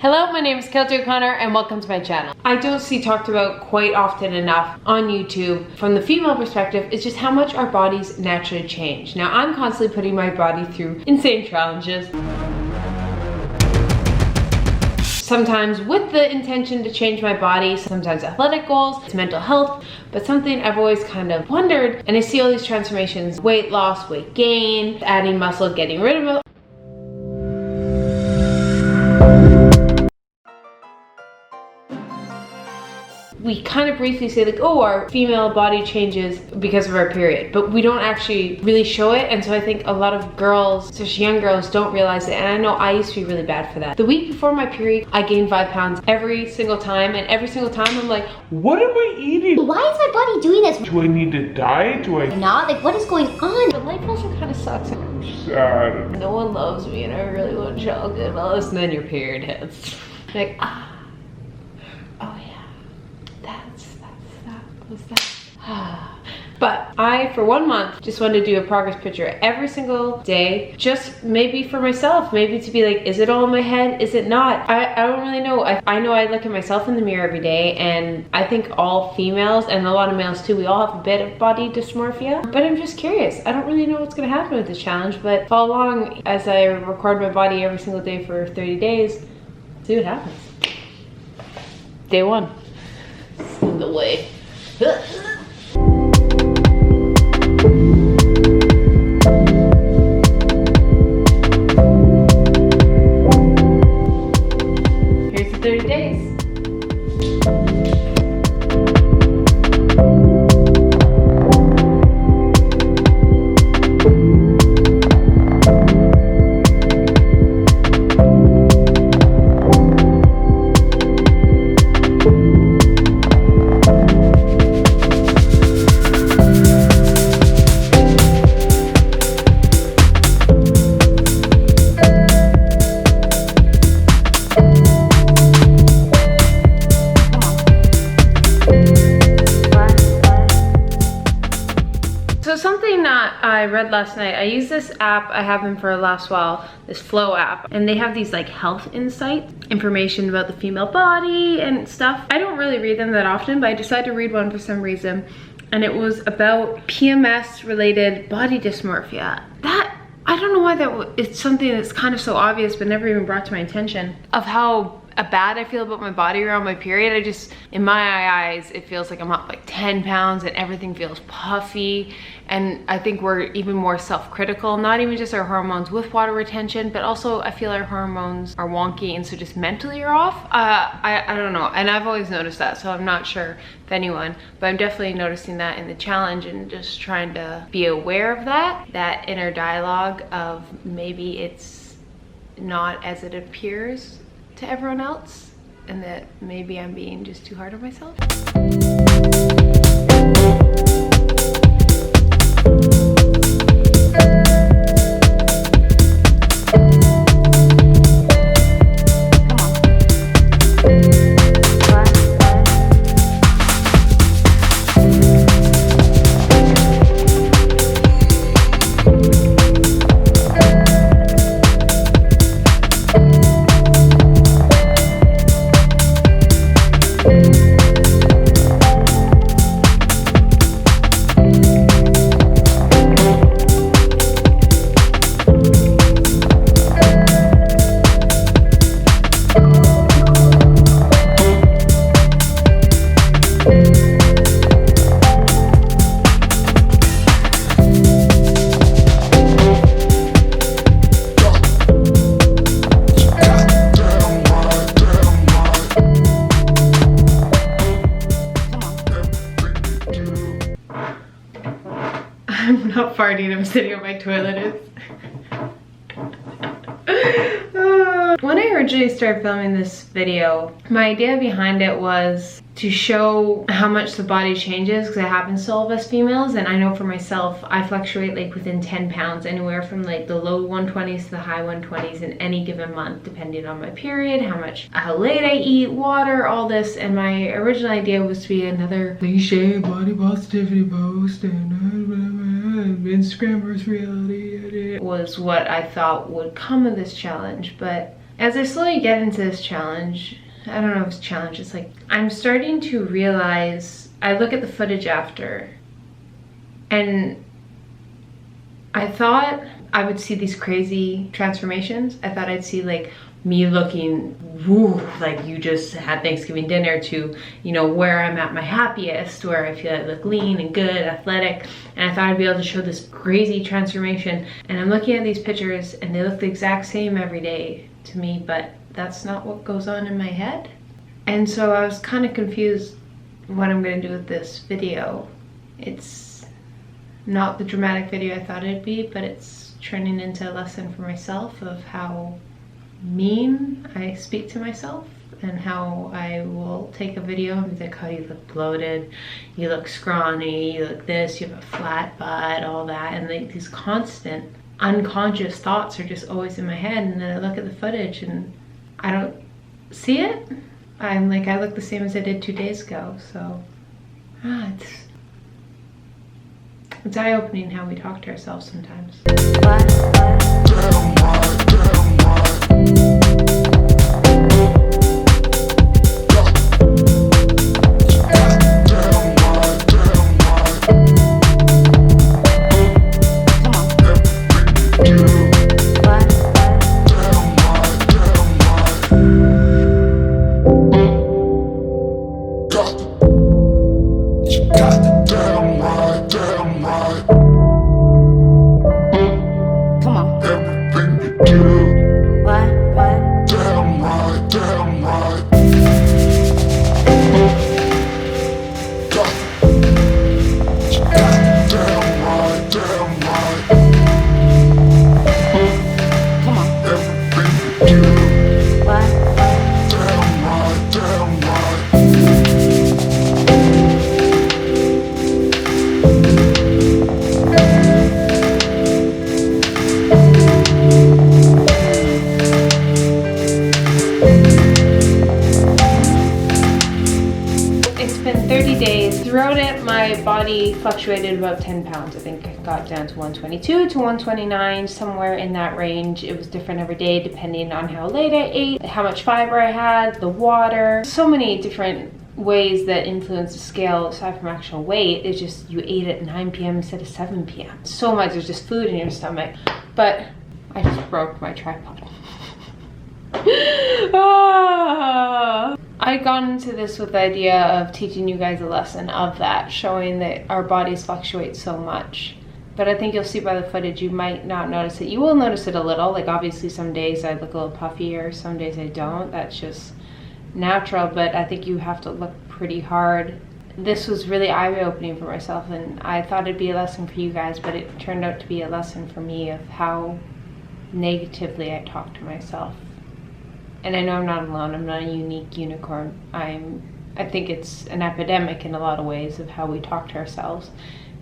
Hello, my name is Keltie and welcome to my channel. I don't see talked about quite often enough on YouTube from the female perspective is just how much our bodies naturally change. Now, I'm constantly putting my body through insane challenges. Sometimes with the intention to change my body, sometimes athletic goals, it's mental health, but something I've always kind of wondered, and I see all these transformations, weight loss, weight gain, adding muscle, getting rid of it. We kind of briefly say like, oh, our female body changes because of our period, but we don't actually really show it. And so I think a lot of girls, especially young girls, don't realize it. And I know I used to be really bad for that. The week before my period, I gained 5 pounds every single time. And every single time I'm like, what am I eating? Why is my body doing this? Do I need to diet? Do I not? Like, what is going on? but life also kind of sucks. I'm sad. No one loves me and I really want chocolate. All this, and then your period hits. Like, oh yeah. But I, for 1 month, just wanted to do a progress picture every single day, just maybe for myself, maybe to be like, is it all in my head? Is it not? I don't really know. I know I look at myself in the mirror every day, and I think all females, and a lot of males too, we all have a bit of body dysmorphia, but I'm just curious. I don't really know what's gonna happen with this challenge, but follow along as I record my body every single day for 30 days, see what happens. Day 1. In the way. Here's the 30 days. So something that I read last night, I use this app, I have been for the last while, this Flow app, and they have these like health insight information about the female body and stuff. I don't really read them that often, but I decided to read one for some reason, and it was about PMS related body dysmorphia. That, I don't know why it's something that's kind of so obvious but never even brought to my attention, of how bad I feel about my body around my period. I just, in my eyes, it feels like I'm up like 10 pounds and everything feels puffy. And I think we're even more self-critical, not even just our hormones with water retention, but also I feel our hormones are wonky, and so just mentally are off. I don't know, and I've always noticed that, so I'm not sure if anyone, but I'm definitely noticing that in the challenge and just trying to be aware of that inner dialogue of maybe it's not as it appears to everyone else, and that maybe I'm being just too hard on myself. I'm not farting, I'm sitting on my toilet. When I originally started filming this video, my idea behind it was to show how much the body changes, because it happens to all of us females, and I know for myself, I fluctuate like within 10 pounds, anywhere from like the low 120s to the high 120s in any given month, depending on my period, how late I eat, water, all this. And my original idea was to be another cliche body positivity post and Instagram versus reality was what I thought would come of this challenge, but As I slowly get into this challenge, I don't know if it's a challenge, it's like I'm starting to realize, I look at the footage after and I thought I would see these crazy transformations. I thought I'd see like me looking, woo, like you just had Thanksgiving dinner, to, you know, where I'm at my happiest, where I feel I look lean and good, athletic. And I thought I'd be able to show this crazy transformation. And I'm looking at these pictures and they look the exact same every day to me, but that's not what goes on in my head. And so I was kind of confused what I'm gonna do with this video. It's not the dramatic video I thought it'd be, but it's turning into a lesson for myself of how mean I speak to myself, and how I will take a video and be like, oh, you look bloated, you look scrawny, you look this, you have a flat butt, all that. And like these constant unconscious thoughts are just always in my head. And then I look at the footage and I don't see it. I'm like, I look the same as I did 2 days ago. So it's eye-opening how we talk to ourselves sometimes. Throughout it, my body fluctuated about 10 pounds. I think I got down to 122 to 129, somewhere in that range. It was different every day depending on how late I ate, how much fiber I had, the water. So many different ways that influence the scale aside from actual weight. It's just you ate at 9 p.m. instead of 7 p.m. So much, there's just food in your stomach. But I just broke my tripod. I got into this with the idea of teaching you guys a lesson of that, showing that our bodies fluctuate so much. But I think you'll see by the footage, you might not notice it. You will notice it a little, like obviously some days I look a little puffier, some days I don't. That's just natural, but I think you have to look pretty hard. This was really eye-opening for myself, and I thought it'd be a lesson for you guys, but it turned out to be a lesson for me of how negatively I talk to myself. And I know I'm not alone. I'm not a unique unicorn. I think it's an epidemic in a lot of ways of how we talk to ourselves.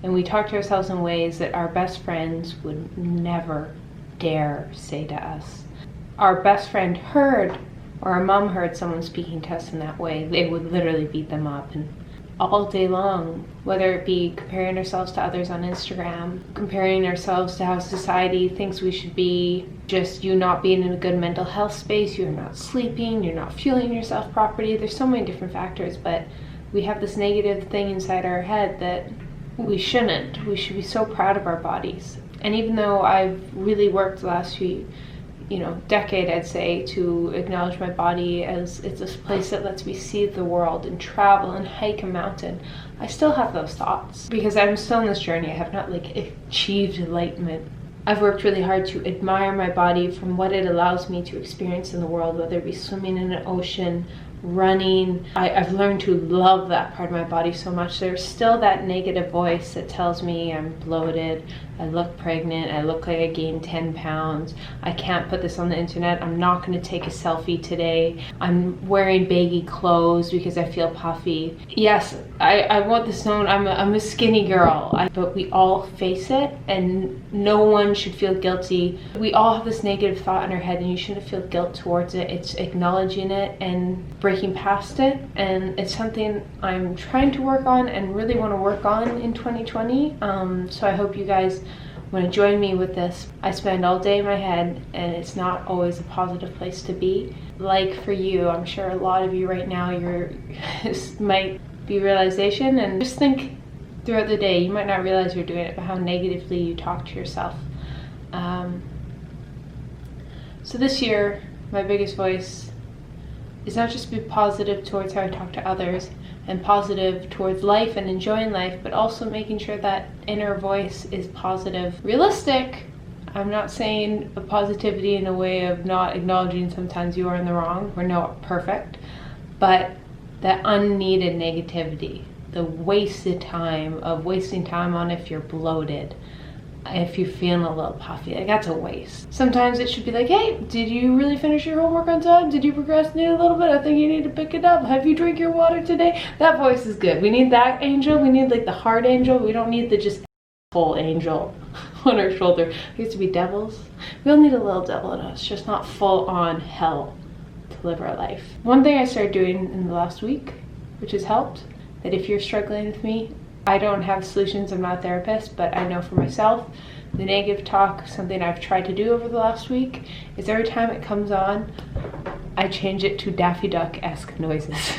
And we talk to ourselves in ways that our best friends would never dare say to us. Our best friend heard, or our mom heard someone speaking to us in that way, they would literally beat them up. And all day long, whether it be comparing ourselves to others on Instagram, comparing ourselves to how society thinks we should be, just you not being in a good mental health space, you're not sleeping, you're not fueling yourself properly. There's so many different factors, but we have this negative thing inside our head that we shouldn't. We should be so proud of our bodies. And even though I've really worked the last few decade, I'd say, to acknowledge my body as it's this place that lets me see the world and travel and hike a mountain, I still have those thoughts because I'm still in this journey. I have not achieved enlightenment. I've worked really hard to admire my body from what it allows me to experience in the world, whether it be swimming in an ocean, running. I've learned to love that part of my body so much. There's still that negative voice that tells me I'm bloated, I look pregnant, I look like I gained 10 pounds, I can't put this on the internet, I'm not going to take a selfie today, I'm wearing baggy clothes because I feel puffy. Yes, I want this known, I'm a skinny girl, but we all face it and no one should feel guilty. We all have this negative thought in our head and you shouldn't feel guilt towards it. It's acknowledging it and breaking past it, and it's something I'm trying to work on and really want to work on in 2020. So I hope you guys want to join me with this. I spend all day in my head, and it's not always a positive place to be. Like for you, I'm sure a lot of you right now, this might be realization, and just think throughout the day, you might not realize you're doing it, but how negatively you talk to yourself. So this year, my biggest voice is not just be positive towards how I talk to others and positive towards life and enjoying life, but also making sure that inner voice is positive. Realistic, I'm not saying a positivity in a way of not acknowledging sometimes you are in the wrong. We're not perfect, but that unneeded negativity, the wasted time of wasting time on if you're bloated, if you're feeling a little puffy, like that's a waste. Sometimes it should be like, hey, did you really finish your homework on time? Did you procrastinate a little bit? I think you need to pick it up. Have you drank your water today? That voice is good. We need that angel. We need like the heart angel. We don't need the just full angel on our shoulder. We used to be devils. We all need a little devil in us, just not full on hell to live our life. One thing I started doing in the last week, which has helped, that if you're struggling with me, I don't have solutions, I'm not a therapist, but I know for myself, the negative talk, something I've tried to do over the last week, is every time it comes on, I change it to Daffy Duck-esque noises.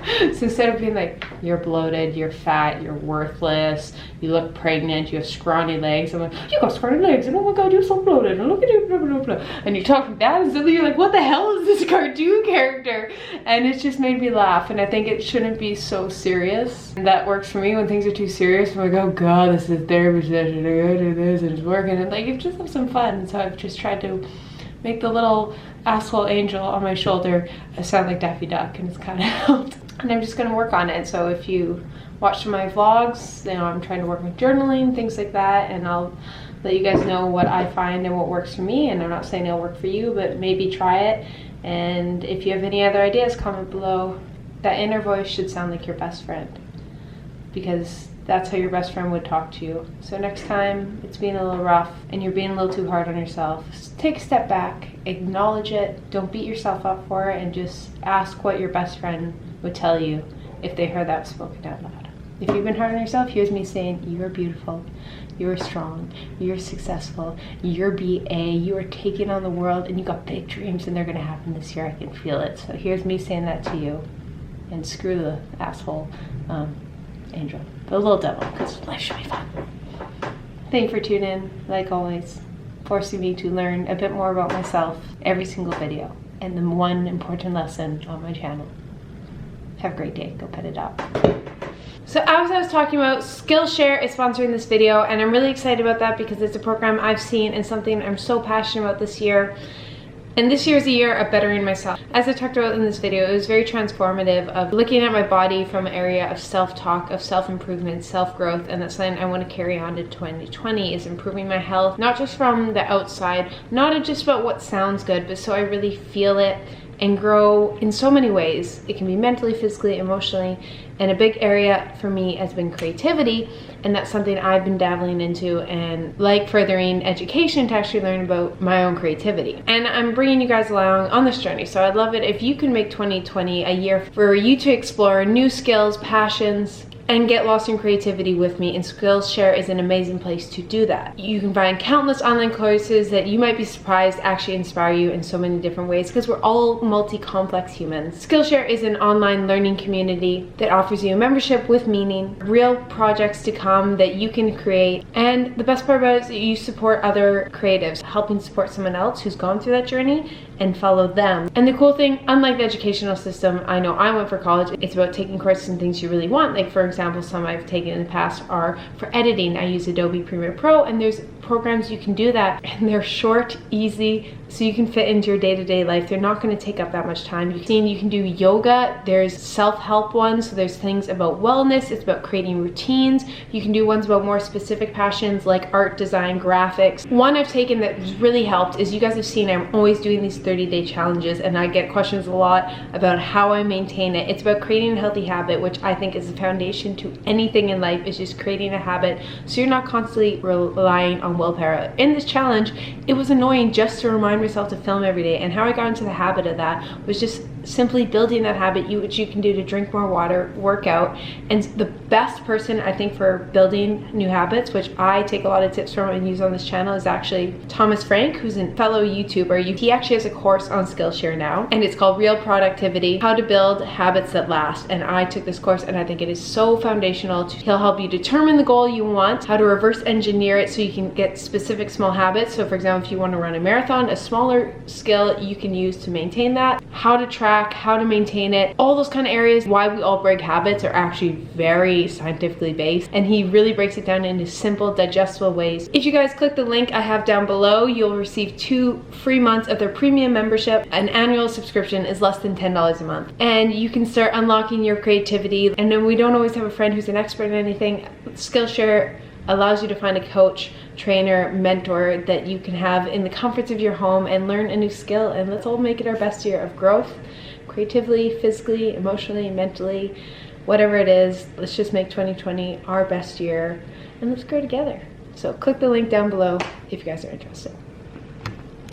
So instead of being like, you're bloated, you're fat, you're worthless, you look pregnant, you have scrawny legs, I'm like, you got scrawny legs, and oh my god, you're so bloated, and look at you, blah, blah, blah. And you talk like that, and suddenly you're like, what the hell is this cartoon character? And it's just made me laugh, and I think it shouldn't be so serious. And that works for me when things are too serious. I'm like, oh god, this is therapy session, I gotta do this, and it's working. And like, you just have some fun. And so I've just tried to make the little asshole angel on my shoulder sound like Daffy Duck, and it's kind of helped. And I'm just gonna work on it. So if you watch my vlogs, you know, I'm trying to work with journaling, things like that, and I'll let you guys know what I find and what works for me. And I'm not saying it'll work for you, but maybe try it. And if you have any other ideas, comment below. That inner voice should sound like your best friend, because that's how your best friend would talk to you. So next time it's being a little rough and you're being a little too hard on yourself, take a step back, acknowledge it, don't beat yourself up for it, and just ask what your best friend would tell you if they heard that spoken out loud. If you've been hard on yourself, here's me saying, you are beautiful, you are strong, you're successful, you're BA, you are taking on the world, and you got big dreams, and they're gonna happen this year, I can feel it. So here's me saying that to you, and screw the asshole angel, the little devil, because life should be fun. Thank you for tuning in, like always, forcing me to learn a bit more about myself every single video, and the one important lesson on my channel. Have a great day. Go pet a dog. So as I was talking about, Skillshare is sponsoring this video, and I'm really excited about that because it's a program I've seen and something I'm so passionate about this year. And this year is a year of bettering myself. As I talked about in this video, it was very transformative of looking at my body from an area of self-talk, of self-improvement, self-growth, and that's something I want to carry on to 2020, is improving my health, not just from the outside, not just about what sounds good, but so I really feel it and grow in so many ways. It can be mentally, physically, emotionally, and a big area for me has been creativity, and that's something I've been dabbling into and like furthering education to actually learn about my own creativity. And I'm bringing you guys along on this journey, so I'd love it if you can make 2020 a year for you to explore new skills, passions, and get lost in creativity with me, and Skillshare is an amazing place to do that. You can find countless online courses that you might be surprised actually inspire you in so many different ways, because we're all multi-complex humans. Skillshare is an online learning community that offers you a membership with meaning, real projects to come that you can create, and the best part about it is that you support other creatives, helping support someone else who's gone through that journey and follow them. And the cool thing, unlike the educational system, I know I went for college, it's about taking courses and things you really want. Like for example, some I've taken in the past are for editing. I use Adobe Premiere Pro, and there's programs you can do that, and they're short, easy, so you can fit into your day-to-day life. They're not going to take up that much time. You can do yoga, there's self-help ones, so there's things about wellness, it's about creating routines. You can do ones about more specific passions like art, design, graphics. One I've taken that really helped is, you guys have seen I'm always doing these 30-day challenges, and I get questions a lot about how I maintain it. It's about creating a healthy habit, which I think is the foundation to anything in life, is just creating a habit so you're not constantly relying on willpower. In this challenge, it was annoying just to remind myself to film every day, and how I got into the habit of that was just simply building that habit, which you can do to drink more water, work out. And the best person I think for building new habits, which I take a lot of tips from and use on this channel, is actually Thomas Frank, who's a fellow YouTuber. He actually has a course on Skillshare now, and it's called Real Productivity, How to Build Habits That Last. And I took this course and I think it is so foundational. He'll help you determine the goal you want, how to reverse engineer it so you can get specific small habits. So for example, if you want to run a marathon, a smaller skill you can use to maintain that, how to track, how to maintain it, all those kind of areas. Why we all break habits are actually very scientifically based, and he really breaks it down into simple, digestible ways. If you guys click the link I have down below, you'll receive 2 free months of their premium membership. An annual subscription is less than $10 a month, and you can start unlocking your creativity. And then we don't always have a friend who's an expert in anything. Skillshare allows you to find a coach, trainer, mentor that you can have in the comforts of your home and learn a new skill. And let's all make it our best year of growth, creatively, physically, emotionally, mentally, whatever it is. Let's just make 2020 our best year and let's grow together. So click the link down below if you guys are interested.